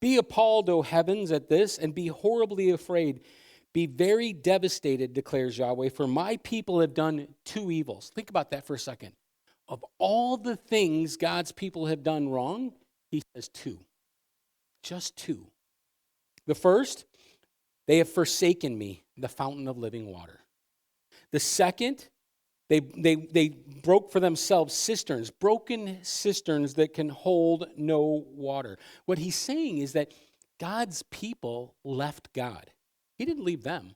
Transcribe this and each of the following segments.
Be appalled, O heavens, at this, and be horribly afraid. Be very devastated, declares Yahweh, for my people have done two evils. Think about that for a second. Of all the things God's people have done wrong, he says two. Just two. The first, they have forsaken me, the fountain of living water. The second, they broke for themselves cisterns, broken cisterns that can hold no water. What he's saying is that God's people left God. He didn't leave them.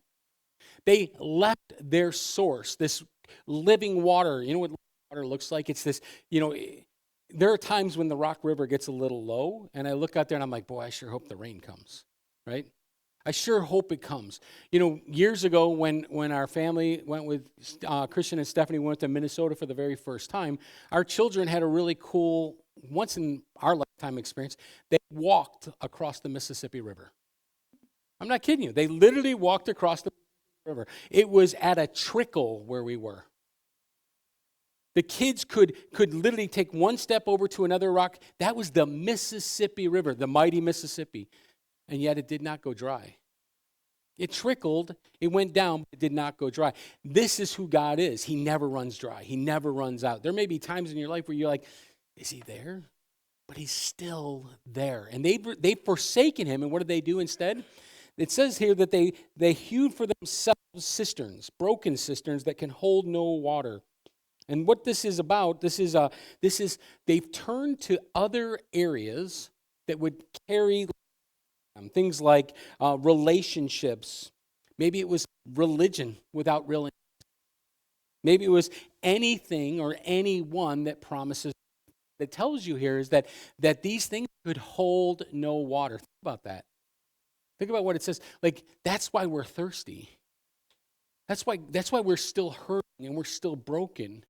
They left their source, this living water. You know what water looks like? It's this, there are times when the Rock River gets a little low, and I look out there and I'm like, boy, I sure hope the rain comes, right? I sure hope it comes. Years ago when our family went with Christian and Stephanie went to Minnesota for the very first time, our children had a really cool, once in our lifetime experience. They walked across the Mississippi River. I'm not kidding you. They literally walked across the river. It was at a trickle where we were. The kids could literally take one step over to another rock. That was the Mississippi River, the mighty Mississippi. And yet it did not go dry. It trickled, it went down, but it did not go dry. This is who God is. He never runs dry. He never runs out. There may be times in your life where you're like, is he there? But he's still there. And they've forsaken him, and what did they do instead? It says here that they hewed for themselves cisterns, broken cisterns that can hold no water. And what this is about, this is they've turned to other areas that would carry things like relationships. Maybe it was religion without real. Maybe it was anything or anyone that promises. That tells you here is that these things could hold no water. Think about that. Think about what it says. Like, that's why we're thirsty. That's why we're still hurting and we're still broken.